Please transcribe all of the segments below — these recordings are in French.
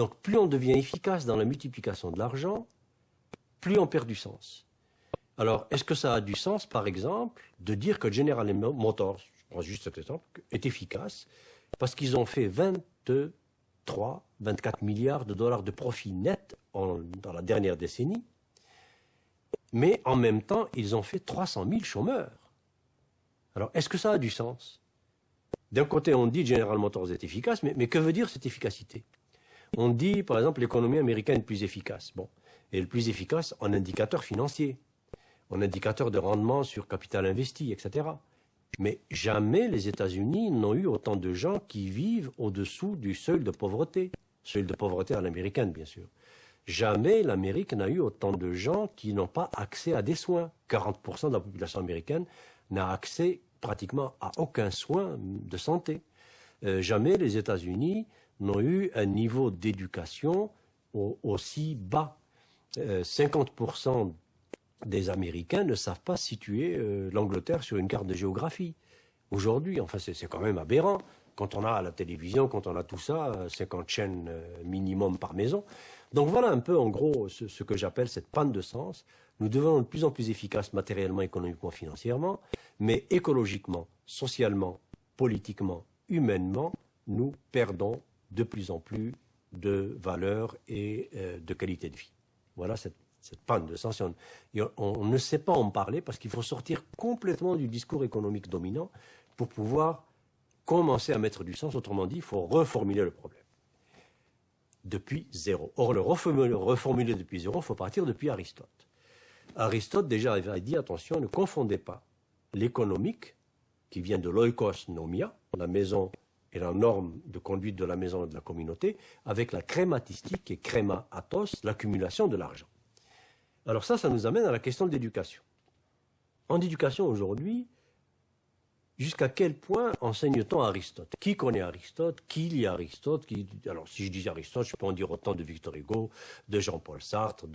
Donc plus on devient efficace dans la multiplication de l'argent, plus on perd du sens. Alors, est-ce que ça a du sens, par exemple, de dire que General Motors, je prends juste cet exemple, est efficace parce qu'ils ont fait 23, 24 milliards de dollars de profit net dans la dernière décennie, mais en même temps, ils ont fait 300 000 chômeurs. Alors, est-ce que ça a du sens? D'un côté, on dit General Motors est efficace, mais que veut dire cette efficacité? On dit, par exemple, l'économie américaine est plus efficace. Bon, et le plus efficace en indicateur financier, en indicateur de rendement sur capital investi, etc. Mais jamais les États-Unis n'ont eu autant de gens qui vivent au-dessous du seuil de pauvreté à l'américaine, bien sûr. Jamais l'Amérique n'a eu autant de gens qui n'ont pas accès à des soins. 40% de la population américaine n'a accès pratiquement à aucun soin de santé. Jamais les États-Unis n'ont eu un niveau d'éducation aussi bas. 50% des Américains ne savent pas situer l'Angleterre sur une carte de géographie. Aujourd'hui, enfin c'est quand même aberrant. Quand on a la télévision, quand on a tout ça, 50 chaînes minimum par maison. Donc voilà un peu en gros ce que j'appelle cette panne de sens. Nous devenons de plus en plus efficaces matériellement, économiquement, financièrement, mais écologiquement, socialement, politiquement, humainement, nous perdons de plus en plus de valeur et de qualité de vie. Voilà cette panne de sens. On ne sait pas en parler parce qu'il faut sortir complètement du discours économique dominant pour pouvoir commencer à mettre du sens. Autrement dit, il faut reformuler le problème depuis zéro. Or, le reformuler depuis zéro, il faut partir depuis Aristote. Aristote déjà avait dit, attention, ne confondez pas l'économique, qui vient de l'oikos nomia, la maison et la norme de conduite de la maison et de la communauté, avec la crématistique et créma athos, l'accumulation de l'argent. Alors ça nous amène à la question de l'éducation. En éducation aujourd'hui, jusqu'à quel point enseigne-t-on Aristote? Qui connaît Aristote? Qui lit Aristote? Alors si je dis Aristote, je peux en dire autant de Victor Hugo, de Jean-Paul Sartre,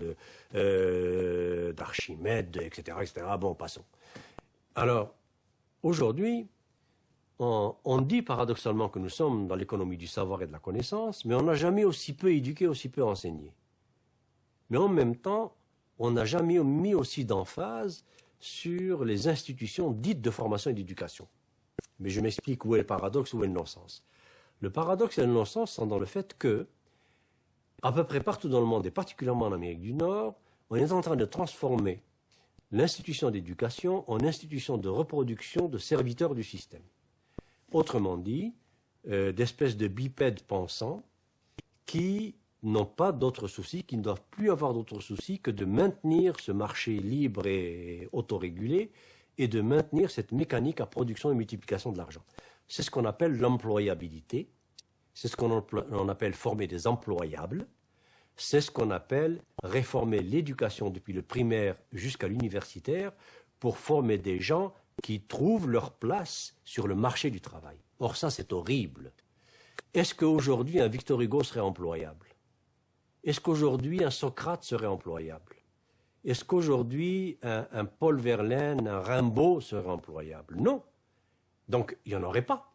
d'Archimède, etc., etc. Bon, passons. Alors, aujourd'hui, on dit paradoxalement que nous sommes dans l'économie du savoir et de la connaissance, mais on n'a jamais aussi peu éduqué, aussi peu enseigné. Mais en même temps, on n'a jamais mis aussi d'emphase sur les institutions dites de formation et d'éducation. Mais je m'explique où est le paradoxe, où est le non-sens. Le paradoxe et le non-sens sont dans le fait que, à peu près partout dans le monde, et particulièrement en Amérique du Nord, on est en train de transformer l'institution d'éducation en institution de reproduction de serviteurs du système. Autrement dit, d'espèces de bipèdes pensants qui n'ont pas d'autres soucis, qui ne doivent plus avoir d'autres soucis que de maintenir ce marché libre et autorégulé et de maintenir cette mécanique à production et multiplication de l'argent. C'est ce qu'on appelle l'employabilité, c'est ce qu'on appelle former des employables, c'est ce qu'on appelle réformer l'éducation depuis le primaire jusqu'à l'universitaire pour former des gens qui trouvent leur place sur le marché du travail. Or ça, c'est horrible. Est-ce qu'aujourd'hui un Victor Hugo serait employable? Est-ce qu'aujourd'hui un Socrate serait employable? Est-ce qu'aujourd'hui un Paul Verlaine, un Rimbaud serait employable? Non. Donc il n'y en aurait pas.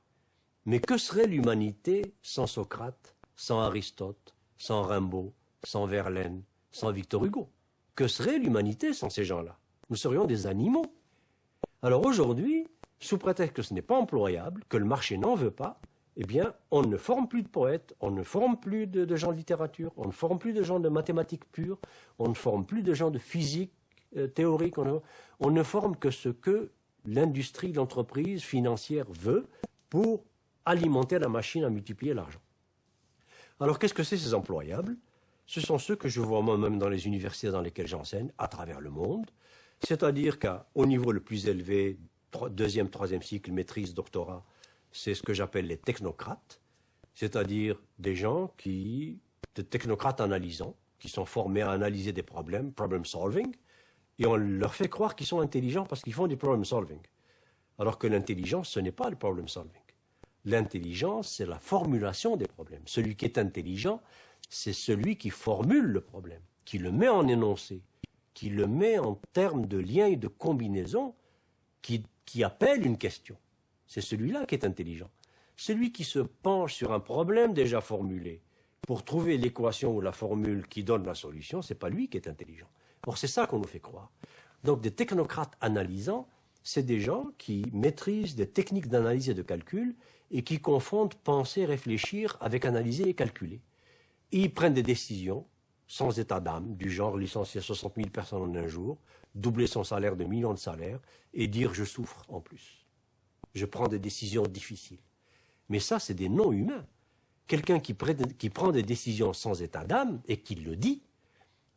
Mais que serait l'humanité sans Socrate, sans Aristote, sans Rimbaud, sans Verlaine, sans Victor Hugo? Que serait l'humanité sans ces gens-là? Nous serions des animaux. Alors aujourd'hui, sous prétexte que ce n'est pas employable, que le marché n'en veut pas, eh bien, on ne forme plus de poètes, on ne forme plus de gens de littérature, on ne forme plus de gens de mathématiques pures, on ne forme plus de gens de physique théorique, on ne forme que ce que l'industrie, l'entreprise financière veut pour alimenter la machine à multiplier l'argent. Alors, qu'est-ce que c'est ces employables? Ce sont ceux que je vois moi-même dans les universités dans lesquelles j'enseigne, à travers le monde, c'est-à-dire qu'au niveau le plus élevé, deuxième, troisième cycle, maîtrise, doctorat, c'est ce que j'appelle les technocrates, c'est-à-dire des gens des technocrates analysants, qui sont formés à analyser des problèmes, problem solving, et on leur fait croire qu'ils sont intelligents parce qu'ils font du problem solving. Alors que l'intelligence, ce n'est pas le problem solving. L'intelligence, c'est la formulation des problèmes. Celui qui est intelligent, c'est celui qui formule le problème, qui le met en énoncé, qui le met en termes de liens et de combinaisons, qui appelle une question. C'est celui-là qui est intelligent. Celui qui se penche sur un problème déjà formulé pour trouver l'équation ou la formule qui donne la solution, ce n'est pas lui qui est intelligent. Or, c'est ça qu'on nous fait croire. Donc, des technocrates analysants, c'est des gens qui maîtrisent des techniques d'analyse et de calcul et qui confondent penser, réfléchir avec analyser et calculer. Et ils prennent des décisions sans état d'âme, du genre licencier 60 000 personnes en un jour, doubler son salaire de millions de salaires et dire « je souffre en plus ». Je prends des décisions difficiles. Mais ça, c'est des non-humains. Quelqu'un qui prend des décisions sans état d'âme et qui le dit,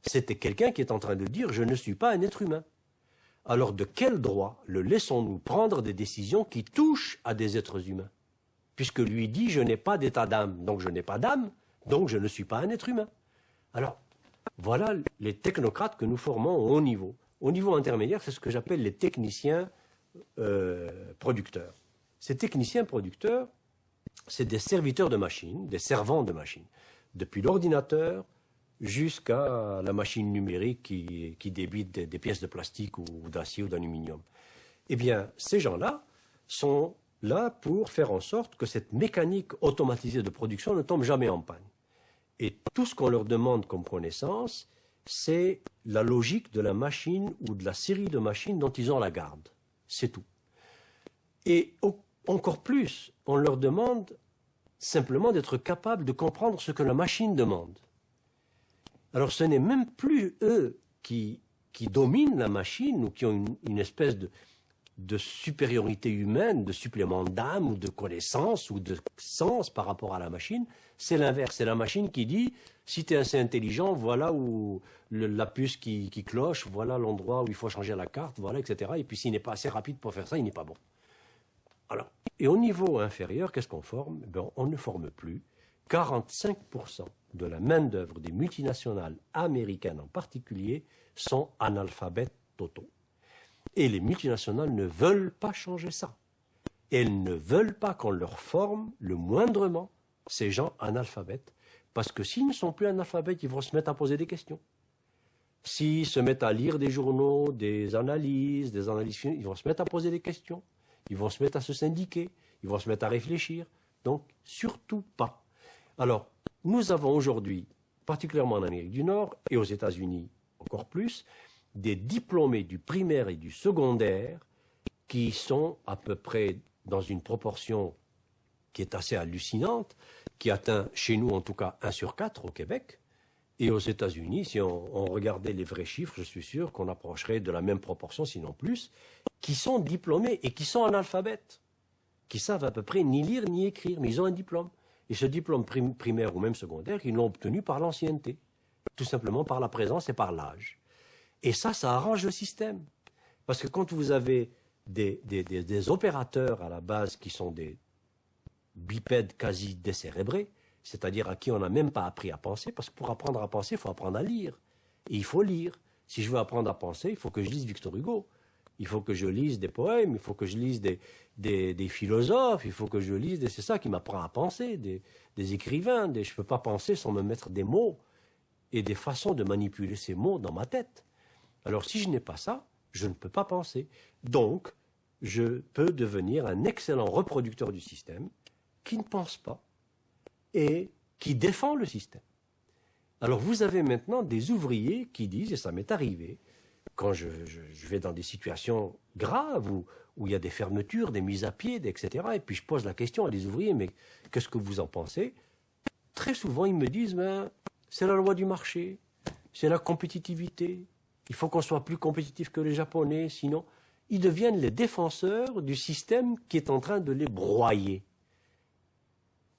c'était quelqu'un qui est en train de dire « je ne suis pas un être humain ». Alors de quel droit le laissons-nous prendre des décisions qui touchent à des êtres humains? Puisque lui dit « je n'ai pas d'état d'âme, donc je n'ai pas d'âme, donc je ne suis pas un être humain ». Alors, voilà les technocrates que nous formons au haut niveau. Au niveau intermédiaire, c'est ce que j'appelle les techniciens producteurs. Ces techniciens producteurs, c'est des serviteurs de machines, des servants de machines, depuis l'ordinateur jusqu'à la machine numérique qui débite des pièces de plastique ou d'acier ou d'aluminium. Eh bien, ces gens-là sont là pour faire en sorte que cette mécanique automatisée de production ne tombe jamais en panne. Et tout ce qu'on leur demande comme connaissance, c'est la logique de la machine ou de la série de machines dont ils ont la garde. C'est tout. Et encore plus, on leur demande simplement d'être capable de comprendre ce que la machine demande. Alors ce n'est même plus eux qui dominent la machine ou qui ont une espèce de supériorité humaine, de supplément d'âme ou de connaissance ou de sens par rapport à la machine. C'est l'inverse, c'est la machine qui dit si tu es assez intelligent, voilà où la puce qui cloche, voilà l'endroit où il faut changer la carte, voilà, etc. Et puis s'il n'est pas assez rapide pour faire ça, il n'est pas bon. Alors, et au niveau inférieur, qu'est-ce qu'on forme? Ben, on ne forme plus. 45% de la main-d'œuvre des multinationales américaines en particulier sont analphabètes totaux. Et les multinationales ne veulent pas changer ça. Elles ne veulent pas qu'on leur forme le moindrement ces gens analphabètes. Parce que s'ils ne sont plus analphabètes, ils vont se mettre à poser des questions. S'ils se mettent à lire des journaux, des analyses fines, ils vont se mettre à poser des questions. Ils vont se mettre à se syndiquer. Ils vont se mettre à réfléchir. Donc, surtout pas. Alors, nous avons aujourd'hui, particulièrement en Amérique du Nord et aux États-Unis encore plus, des diplômés du primaire et du secondaire qui sont à peu près dans une proportion qui est assez hallucinante, qui atteint chez nous en tout cas 1 sur 4 au Québec, et aux États-Unis, si on regardait les vrais chiffres, je suis sûr qu'on approcherait de la même proportion, sinon plus, qui sont diplômés et qui sont analphabètes, qui savent à peu près ni lire ni écrire, mais ils ont un diplôme. Et ce diplôme primaire ou même secondaire, ils l'ont obtenu par l'ancienneté, tout simplement par la présence et par l'âge. Et ça arrange le système. Parce que quand vous avez des opérateurs à la base qui sont des bipèdes quasi décérébrés, c'est-à-dire à qui on n'a même pas appris à penser, parce que pour apprendre à penser, il faut apprendre à lire. Et il faut lire. Si je veux apprendre à penser, il faut que je lise Victor Hugo. Il faut que je lise des poèmes, il faut que je lise des philosophes, il faut que je lise... C'est ça qui m'apprend à penser, des écrivains. Je ne peux pas penser sans me mettre des mots et des façons de manipuler ces mots dans ma tête. Alors si je n'ai pas ça, je ne peux pas penser. Donc, je peux devenir un excellent reproducteur du système qui ne pense pas et qui défend le système. Alors vous avez maintenant des ouvriers qui disent, et ça m'est arrivé, quand je vais dans des situations graves où il y a des fermetures, des mises à pied, etc., et puis je pose la question à des ouvriers, mais qu'est-ce que vous en pensez? Très souvent, ils me disent, c'est la loi du marché, c'est la compétitivité, il faut qu'on soit plus compétitif que les Japonais, sinon ils deviennent les défenseurs du système qui est en train de les broyer.